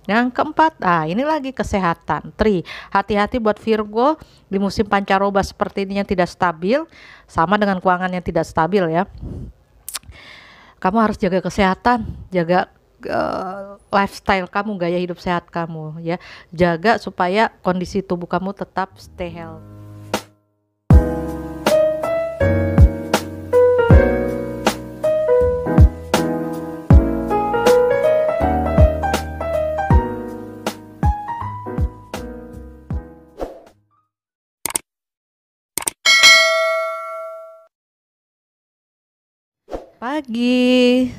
Yang keempat, ini lagi kesehatan. Tri, hati-hati buat Virgo di musim pancaroba seperti ini yang tidak stabil, sama dengan keuangan yang tidak stabil ya. Kamu harus jaga kesehatan, jaga lifestyle kamu, gaya hidup sehat kamu ya. Jaga supaya kondisi tubuh kamu tetap stay healthy. Pagi,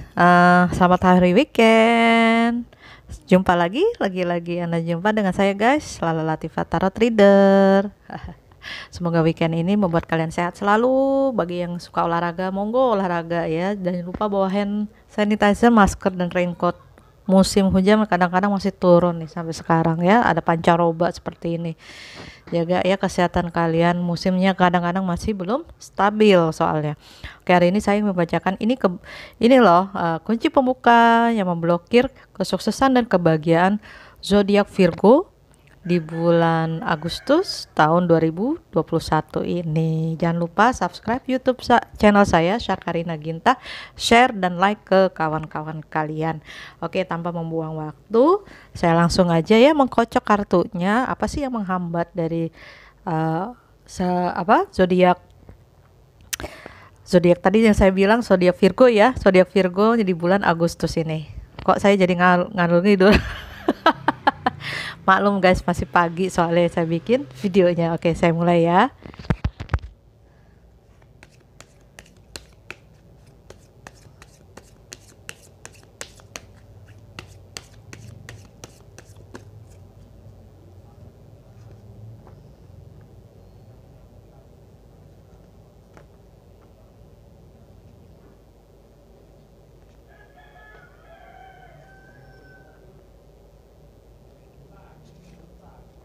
selamat hari weekend. Jumpa lagi Anda jumpa dengan saya guys, Lala Latifah Tarot Reader. Semoga weekend ini membuat kalian sehat selalu. Bagi yang suka olahraga, monggo olahraga ya. Jangan lupa bawa hand sanitizer, masker, dan raincoat. Musim hujan kadang-kadang masih turun nih sampai sekarang ya. Ada pancaroba seperti ini. Jaga ya kesehatan kalian. Musimnya kadang-kadang masih belum stabil soalnya. Oke, hari ini saya membacakan ini loh kunci pembuka yang memblokir kesuksesan dan kebahagiaan zodiak Virgo di bulan Agustus tahun 2021 ini. Jangan lupa subscribe YouTube channel saya Syakarina Ginta, share dan like ke kawan-kawan kalian. Oke, tanpa membuang waktu, saya langsung aja ya mengkocok kartunya. Apa sih yang menghambat dari zodiak tadi yang saya bilang zodiak Virgo ya, zodiak Virgo di bulan Agustus ini. Kok saya jadi ngalur ngidul? Maklum guys, masih pagi soalnya saya bikin videonya. Oke, saya mulai ya.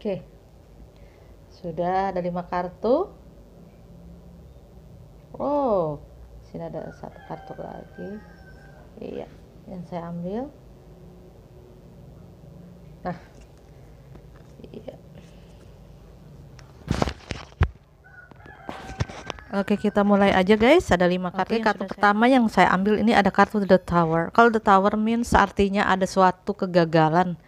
Oke, sudah ada 5 kartu. Oh, sini ada 1 kartu lagi. Iya, yang saya ambil. Nah, iya. Oke, kita mulai aja guys. Ada 5 kartu. Oke, kartu pertama yang saya ambil ini ada kartu The Tower. Kalau The Tower means artinya ada suatu kegagalan,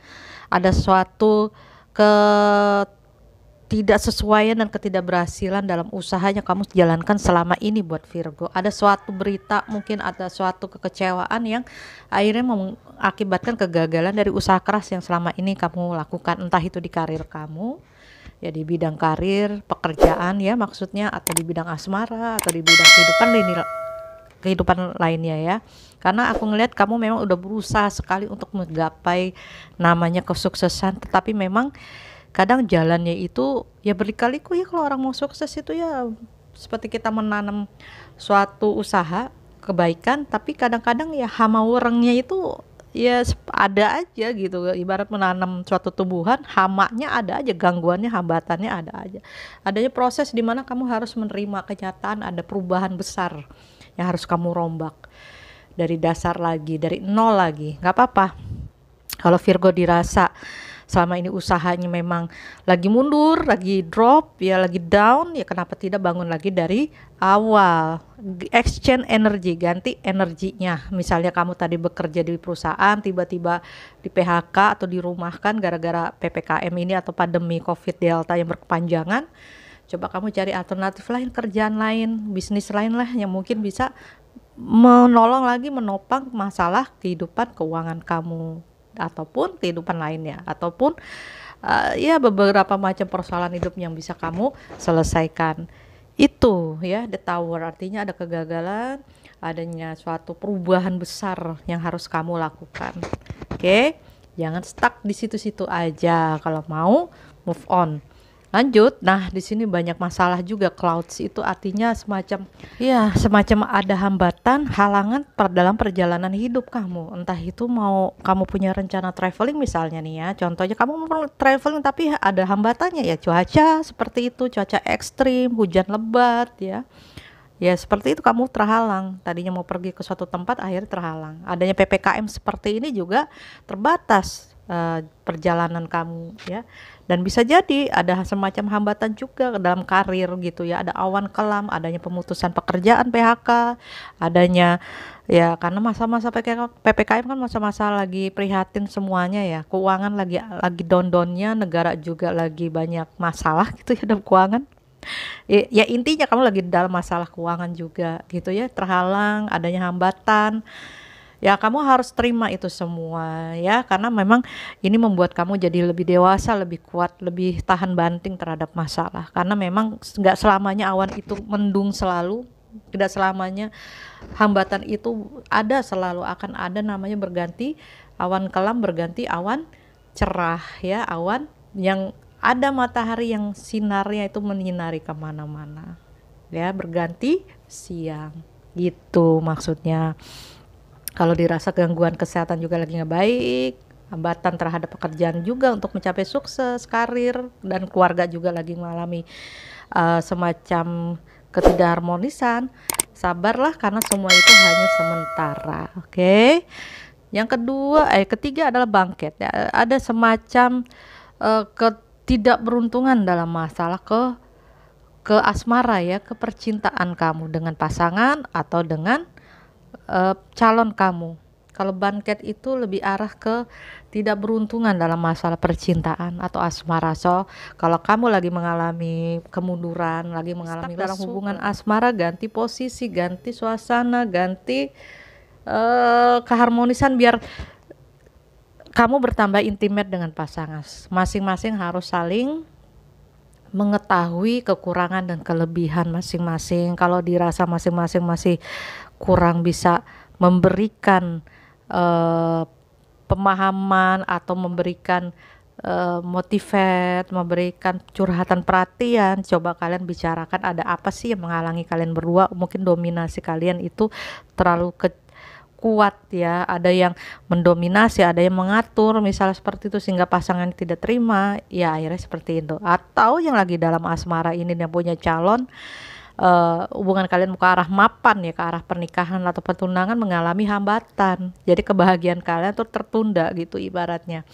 ada suatu ketidaksesuaian dan ketidakberhasilan dalam usahanya kamu jalankan selama ini buat Virgo. Ada suatu berita, mungkin ada suatu kekecewaan yang akhirnya mengakibatkan kegagalan dari usaha keras yang selama ini kamu lakukan, entah itu di karir kamu ya, di bidang karir, pekerjaan ya maksudnya, atau di bidang asmara, atau di bidang kehidupan lainnya ya. Karena aku ngelihat kamu memang udah berusaha sekali untuk menggapai namanya kesuksesan, tetapi memang kadang jalannya itu ya berliku-liku ya. Kalau orang mau sukses itu ya seperti kita menanam suatu usaha kebaikan, tapi kadang-kadang ya hama werengnya itu ya ada aja gitu. Ibarat menanam suatu tumbuhan, hamanya ada aja, gangguannya, hambatannya ada aja. Adanya proses di mana kamu harus menerima kenyataan ada perubahan besar yang harus kamu rombak dari dasar lagi, dari nol lagi. Nggak apa-apa kalau Virgo dirasa selama ini usahanya memang lagi mundur, lagi drop, ya lagi down, ya kenapa tidak bangun lagi dari awal. Exchange energi, ganti energinya. Misalnya kamu tadi bekerja di perusahaan, tiba-tiba di PHK atau dirumahkan gara-gara PPKM ini atau pandemi COVID Delta yang berkepanjangan. Coba kamu cari alternatif lain, kerjaan lain, bisnis lain lah yang mungkin bisa menolong lagi, menopang masalah kehidupan keuangan kamu ataupun kehidupan lainnya, ataupun ya beberapa macam persoalan hidup yang bisa kamu selesaikan. Itu ya, The Tower artinya ada kegagalan, adanya suatu perubahan besar yang harus kamu lakukan. Oke, jangan stuck di situ-situ aja, kalau mau move on. Lanjut. Nah, di sini banyak masalah juga. Clouds itu artinya semacam ada hambatan, halangan dalam perjalanan hidup kamu. Entah itu mau kamu punya rencana traveling misalnya nih ya. Contohnya kamu mau traveling tapi ada hambatannya ya, cuaca seperti itu, cuaca ekstrim, hujan lebat ya. Ya seperti itu, kamu terhalang. Tadinya mau pergi ke suatu tempat akhirnya terhalang. Adanya PPKM seperti ini juga terbatas perjalanan kamu ya. Dan bisa jadi ada semacam hambatan juga dalam karir gitu ya, ada awan kelam, adanya pemutusan pekerjaan, PHK, adanya ya karena masa-masa PPKM kan masa-masa lagi prihatin semuanya ya, keuangan lagi down-downnya, negara juga lagi banyak masalah gitu ya dalam keuangan. Ya intinya kamu lagi dalam masalah keuangan juga gitu ya, terhalang, adanya hambatan. Ya kamu harus terima itu semua ya, karena memang ini membuat kamu jadi lebih dewasa, lebih kuat, lebih tahan banting terhadap masalah. Karena memang nggak selamanya awan itu mendung selalu, tidak selamanya hambatan itu ada, selalu akan ada namanya berganti awan kelam berganti awan cerah ya, awan yang ada matahari yang sinarnya itu menyinari kemana-mana ya, berganti siang gitu maksudnya. Kalau dirasa gangguan kesehatan juga lagi nggak baik, hambatan terhadap pekerjaan juga untuk mencapai sukses, karir, dan keluarga juga lagi mengalami semacam ketidakharmonisan, sabarlah karena semua itu hanya sementara. Oke. Yang kedua, ketiga adalah bangkit. Ya, ada semacam ketidakberuntungan dalam masalah ke asmara ya, ke percintaan kamu dengan pasangan atau dengan calon kamu. Kalau banket itu lebih arah ke tidak beruntungan dalam masalah percintaan atau asmara. So, kalau kamu lagi mengalami kemunduran, lagi mengalami dalam hubungan asmara, ganti posisi, ganti suasana, ganti keharmonisan biar kamu bertambah intimate dengan pasangan. Masing-masing harus saling mengetahui kekurangan dan kelebihan masing-masing. Kalau dirasa masing-masing masih kurang bisa memberikan pemahaman atau memberikan motivate, memberikan curhatan perhatian, coba kalian bicarakan ada apa sih yang menghalangi kalian berdua. Mungkin dominasi kalian itu terlalu kuat ya, ada yang mendominasi, ada yang mengatur misalnya seperti itu sehingga pasangan tidak terima, ya akhirnya seperti itu. Atau yang lagi dalam asmara ini yang punya calon, hubungan kalian ke arah mapan ya, ke arah pernikahan atau pertunangan mengalami hambatan, jadi kebahagiaan kalian tuh tertunda gitu ibaratnya.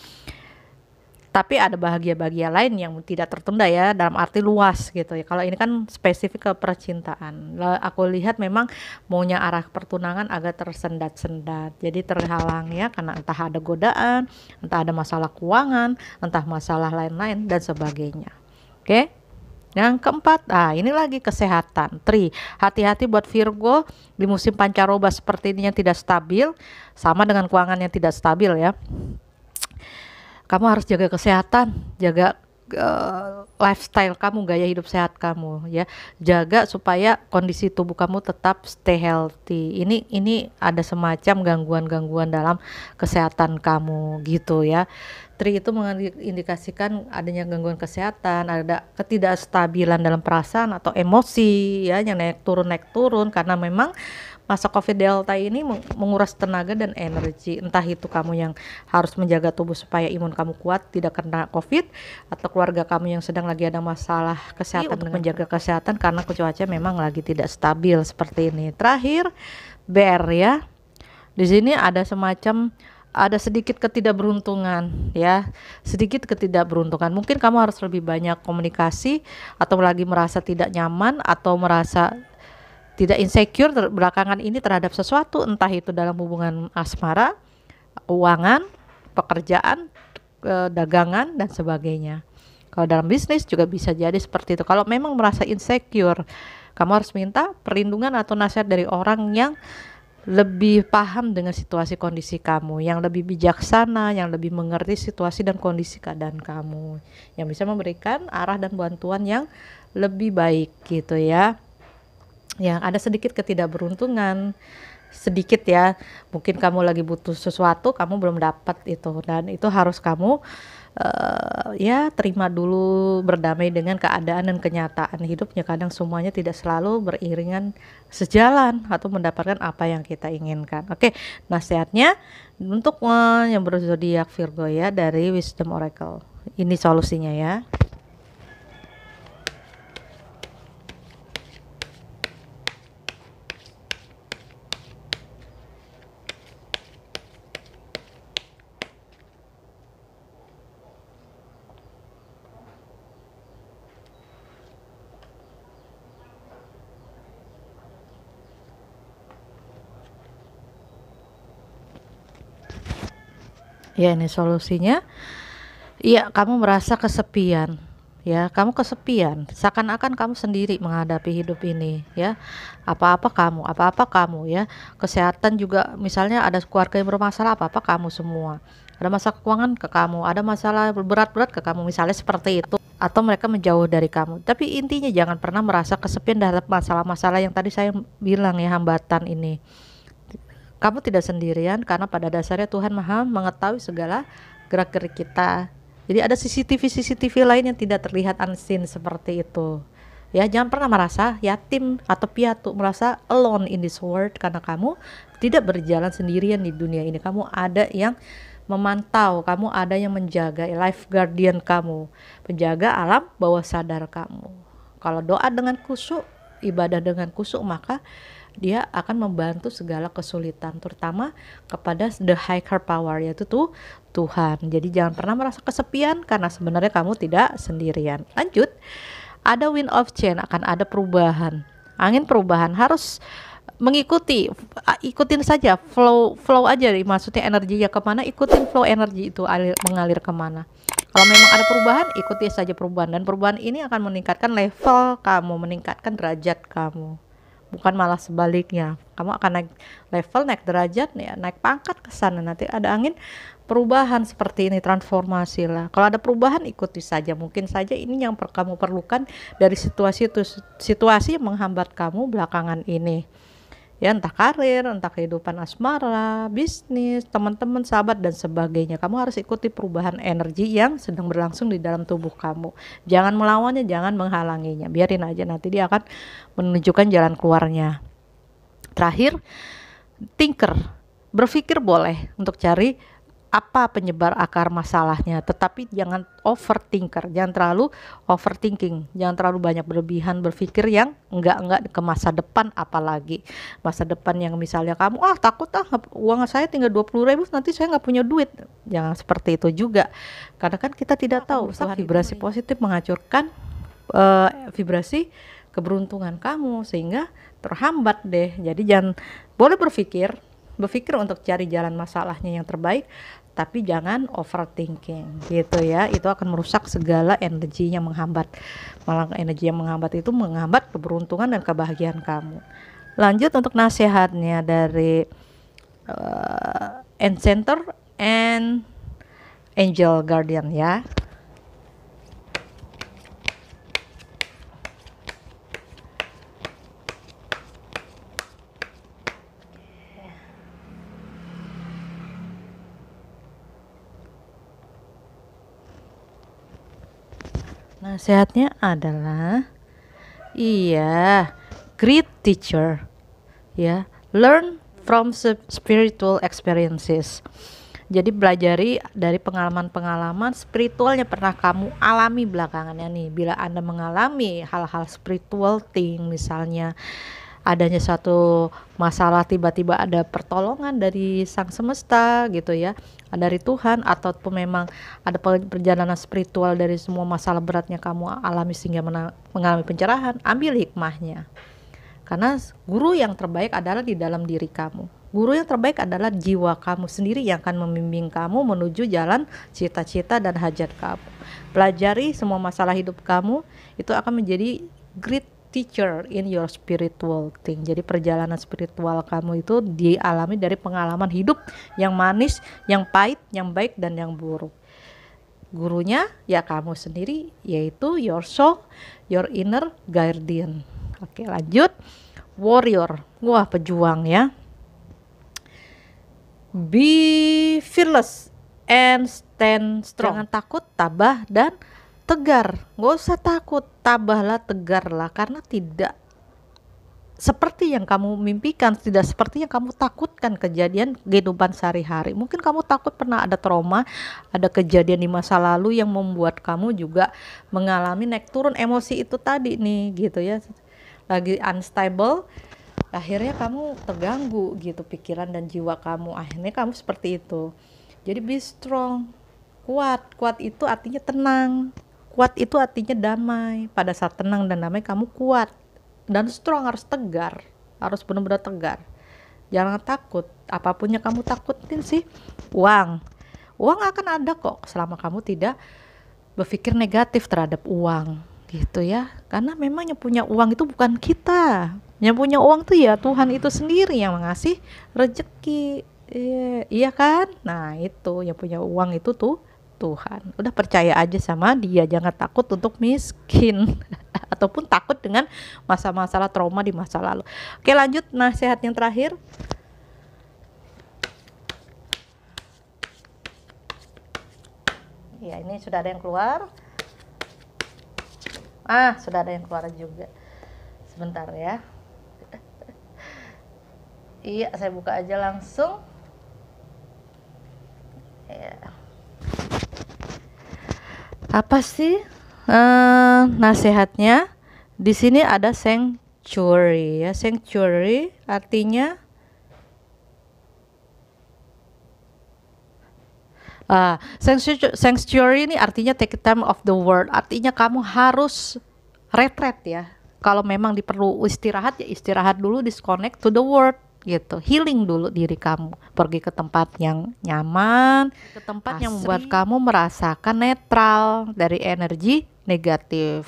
Tapi ada bahagia-bahagia lain yang tidak tertunda ya, dalam arti luas gitu ya. Kalau ini kan spesifik ke percintaan. Aku lihat memang maunya arah pertunangan agak tersendat-sendat. Jadi terhalang ya, karena entah ada godaan, entah ada masalah keuangan, entah masalah lain-lain dan sebagainya. Oke. Yang keempat, ini lagi kesehatan. Hati-hati buat Virgo di musim pancaroba seperti ini yang tidak stabil, sama dengan keuangan yang tidak stabil ya. Kamu harus jaga kesehatan, jaga lifestyle kamu, gaya hidup sehat kamu ya. Jaga supaya kondisi tubuh kamu tetap stay healthy. Ini ada semacam gangguan-gangguan dalam kesehatan kamu gitu ya. Itu mengindikasikan adanya gangguan kesehatan, ada ketidakstabilan dalam perasaan atau emosi ya, yang naik turun karena memang masa COVID Delta ini menguras tenaga dan energi. Entah itu kamu yang harus menjaga tubuh supaya imun kamu kuat tidak kena COVID, atau keluarga kamu yang sedang lagi ada masalah kesehatan untuk menjaga kesehatan karena cuaca memang lagi tidak stabil seperti ini. Terakhir, BR ya. Di sini ada sedikit ketidakberuntungan ya, sedikit ketidakberuntungan. Mungkin kamu harus lebih banyak komunikasi, atau lagi merasa tidak nyaman atau merasa tidak insecure belakangan ini terhadap sesuatu, entah itu dalam hubungan asmara, keuangan, pekerjaan, dagangan dan sebagainya. Kalau dalam bisnis juga bisa jadi seperti itu. Kalau memang merasa insecure, kamu harus minta perlindungan atau nasihat dari orang yang lebih paham dengan situasi kondisi kamu, yang lebih bijaksana, yang lebih mengerti situasi dan kondisi keadaan kamu, yang bisa memberikan arah dan bantuan yang lebih baik gitu ya. Yang ada sedikit ketidakberuntungan, sedikit ya, mungkin kamu lagi butuh sesuatu, kamu belum dapat itu, dan itu harus kamu ya terima dulu, berdamai dengan keadaan dan kenyataan hidupnya. Kadang semuanya tidak selalu beriringan sejalan atau mendapatkan apa yang kita inginkan. Oke, nasihatnya untuk yang berzodiak Virgo ya, dari Wisdom Oracle. Ini solusinya ya. Ya, ini solusinya. Iya, kamu merasa kesepian. Ya, kamu kesepian. Seakan-akan kamu sendiri menghadapi hidup ini, ya. Apa-apa kamu, ya. Kesehatan juga, misalnya ada keluarga yang bermasalah, apa-apa kamu semua. Ada masalah keuangan ke kamu, ada masalah berat-berat ke kamu, misalnya seperti itu. Atau mereka menjauh dari kamu. Tapi intinya jangan pernah merasa kesepian terhadap masalah-masalah yang tadi saya bilang ya, hambatan ini. Kamu tidak sendirian karena pada dasarnya Tuhan Maha mengetahui segala gerak-gerik kita. Jadi ada CCTV lain yang tidak terlihat, unseen, seperti itu. Ya, jangan pernah merasa yatim atau piatu, merasa alone in this world, karena kamu tidak berjalan sendirian di dunia ini. Kamu ada yang memantau, kamu ada yang menjaga, life guardian kamu, penjaga alam bawah sadar kamu. Kalau doa dengan khusyuk, ibadah dengan khusyuk, maka dia akan membantu segala kesulitan, terutama kepada the higher power, yaitu tuh Tuhan. Jadi jangan pernah merasa kesepian karena sebenarnya kamu tidak sendirian. Lanjut, ada wind of change, akan ada perubahan, angin perubahan. Harus ikutin saja flow aja, maksudnya energinya kemana, ikutin flow energi itu mengalir kemana. Kalau memang ada perubahan, ikuti saja perubahan, dan perubahan ini akan meningkatkan level kamu, meningkatkan derajat kamu, bukan malah sebaliknya. Kamu akan naik level, naik derajat, ya, naik pangkat ke sana. Nanti ada angin perubahan seperti ini, transformasi lah. Kalau ada perubahan, ikuti saja. Mungkin saja ini yang kamu perlukan dari situasi yang menghambat kamu belakangan ini. Ya, entah karir, entah kehidupan asmara, bisnis, teman-teman, sahabat, dan sebagainya. Kamu harus ikuti perubahan energi yang sedang berlangsung di dalam tubuh kamu. Jangan melawannya, jangan menghalanginya. Biarin aja, nanti dia akan menunjukkan jalan keluarnya. Terakhir, thinker. Berpikir boleh untuk cari apa penyebab akar masalahnya, tetapi jangan overthinker, jangan terlalu overthinking, jangan terlalu banyak berlebihan berpikir yang enggak ke masa depan, apalagi masa depan yang misalnya kamu takut uang saya tinggal 20.000, nanti saya nggak punya duit. Jangan seperti itu juga, karena kan kita tidak tahu. Vibrasi positif menghancurkan vibrasi keberuntungan kamu, sehingga terhambat deh. Jadi jangan, boleh berpikir untuk cari jalan masalahnya yang terbaik, tapi jangan overthinking gitu ya. Itu akan merusak segala energi yang menghambat. Malah energi yang menghambat itu menghambat keberuntungan dan kebahagiaan kamu. Lanjut untuk nasihatnya dari Enchanter and Angel Guardian ya. Nasihatnya adalah, iya, great teacher, ya, learn from spiritual experiences. Jadi belajari dari pengalaman-pengalaman spiritual yang pernah kamu alami belakangannya nih. Bila Anda mengalami hal-hal spiritual thing, misalnya adanya suatu masalah, tiba-tiba ada pertolongan dari sang semesta gitu ya, dari Tuhan, ataupun memang ada perjalanan spiritual dari semua masalah beratnya kamu alami sehingga mengalami pencerahan, ambil hikmahnya. Karena guru yang terbaik adalah di dalam diri kamu. Guru yang terbaik adalah jiwa kamu sendiri yang akan membimbing kamu menuju jalan cita-cita dan hajat kamu. Pelajari semua masalah hidup kamu, itu akan menjadi great teacher in your spiritual thing. Jadi perjalanan spiritual kamu itu dialami dari pengalaman hidup yang manis, yang pahit, yang baik, dan yang buruk. Gurunya ya kamu sendiri, yaitu your soul, your inner guardian. Oke, lanjut. Warrior, wah, pejuang ya. Be fearless and stand strong. Jangan takut, tabah, dan tegar. Gak usah takut, tabahlah, tegarlah, karena tidak seperti yang kamu mimpikan, tidak seperti yang kamu takutkan kejadian kehidupan sehari-hari. Mungkin kamu takut pernah ada trauma, ada kejadian di masa lalu yang membuat kamu juga mengalami naik turun emosi itu tadi nih gitu ya. Lagi unstable, akhirnya kamu terganggu gitu pikiran dan jiwa kamu, akhirnya kamu seperti itu. Jadi be strong, kuat itu artinya tenang, kuat itu artinya damai. Pada saat tenang dan damai kamu kuat, dan strong harus tegar, harus benar-benar tegar. Jangan takut, apapun yang kamu takutin sih, uang Uang akan ada kok selama kamu tidak berpikir negatif terhadap uang gitu ya. Karena memang yang punya uang itu bukan kita. Yang punya uang tuh ya Tuhan itu sendiri yang mengasih rezeki. Iya kan? Nah, itu yang punya uang itu tuh Tuhan. Udah percaya aja sama dia, jangan takut untuk miskin ataupun takut dengan masalah trauma di masa lalu. Oke, lanjut nasihat yang terakhir. Ya, ini sudah ada yang keluar. Sudah ada yang keluar juga. Sebentar ya. Iya, saya buka aja langsung. Ya. Apa sih nasihatnya? Di sini ada sanctuary ya. Sanctuary artinya sanctuary ini artinya take time of the world. Artinya kamu harus retreat ya. Kalau memang diperlu istirahat ya istirahat dulu, disconnect to the world gitu. Healing dulu diri kamu. Pergi ke tempat yang nyaman, ke tempat yang membuat kamu merasakan netral dari energi negatif.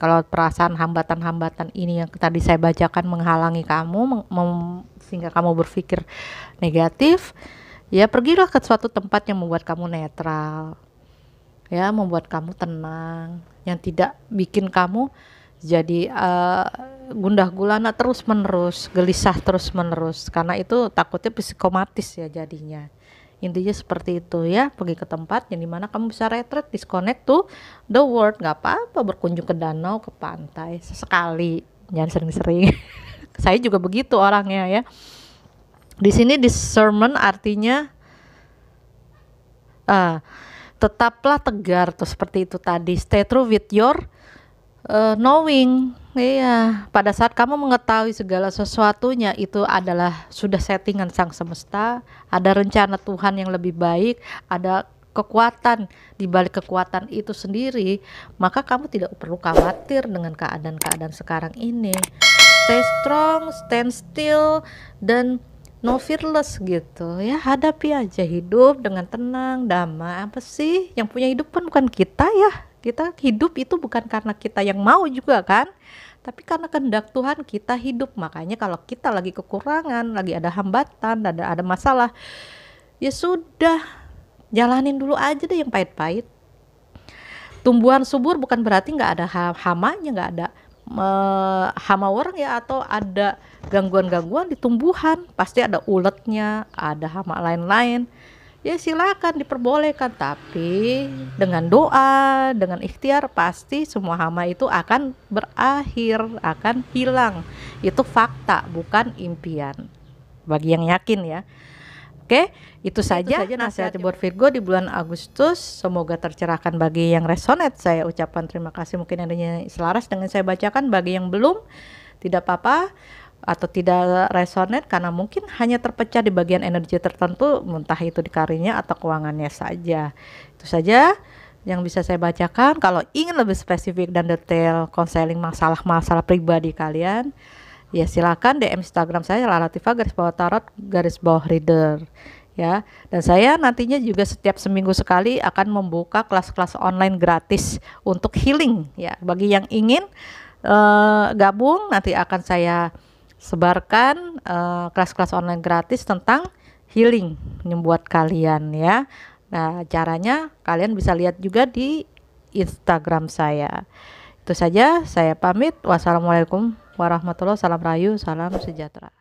Kalau perasaan hambatan-hambatan ini yang tadi saya bacakan menghalangi kamu sehingga kamu berpikir negatif, ya pergilah ke suatu tempat yang membuat kamu netral, ya membuat kamu tenang, yang tidak bikin kamu jadi gundah gulana terus menerus, gelisah terus menerus, karena itu takutnya psikomatis ya jadinya. Intinya seperti itu ya, pergi ke tempat yang dimana kamu bisa retreat, disconnect to the world. Nggak apa-apa berkunjung ke danau, ke pantai sesekali, jangan sering-sering. Saya juga begitu orangnya ya. Di sini discernment artinya tetaplah tegar tuh seperti itu tadi. Stay true with your knowing. Iya, pada saat kamu mengetahui segala sesuatunya itu adalah sudah settingan sang semesta, ada rencana Tuhan yang lebih baik, ada kekuatan di balik kekuatan itu sendiri, maka kamu tidak perlu khawatir dengan keadaan-keadaan sekarang ini. Stay strong, stand still, dan no fearless gitu ya. Hadapi aja hidup dengan tenang, damai. Apa sih yang punya hidup kan bukan kita ya. Kita hidup itu bukan karena kita yang mau juga kan, tapi karena kehendak Tuhan kita hidup. Makanya kalau kita lagi kekurangan, lagi ada hambatan, ada masalah, ya sudah, jalanin dulu aja deh yang pahit-pahit. Tumbuhan subur bukan berarti nggak ada hamanya, nggak ada hama orang ya, atau ada gangguan-gangguan di tumbuhan, pasti ada uletnya, ada hama lain-lain. Ya silakan diperbolehkan, tapi dengan doa, dengan ikhtiar pasti semua hama itu akan berakhir, akan hilang. Itu fakta, bukan impian. Bagi yang yakin ya. Oke, itu saja nasihat buat Virgo di bulan Agustus. Semoga tercerahkan bagi yang resonate. Saya ucapkan terima kasih, mungkin adanya selaras dengan saya bacakan. Bagi yang belum, tidak apa-apa, atau tidak resonate karena mungkin hanya terpecah di bagian energi tertentu, entah itu di karirnya atau keuangannya saja. Itu saja yang bisa saya bacakan. Kalau ingin lebih spesifik dan detail konseling masalah-masalah pribadi kalian, ya silakan DM Instagram saya Lalativa_tarot_reader ya. Dan saya nantinya juga setiap seminggu sekali akan membuka kelas-kelas online gratis untuk healing ya. Bagi yang ingin gabung, nanti akan saya sebarkan kelas-kelas online gratis tentang healing membuat kalian ya. Nah, caranya kalian bisa lihat juga di Instagram saya. Itu saja, saya pamit. Wassalamualaikum warahmatullahi wabarakatuh. Salam rayu, salam sejahtera.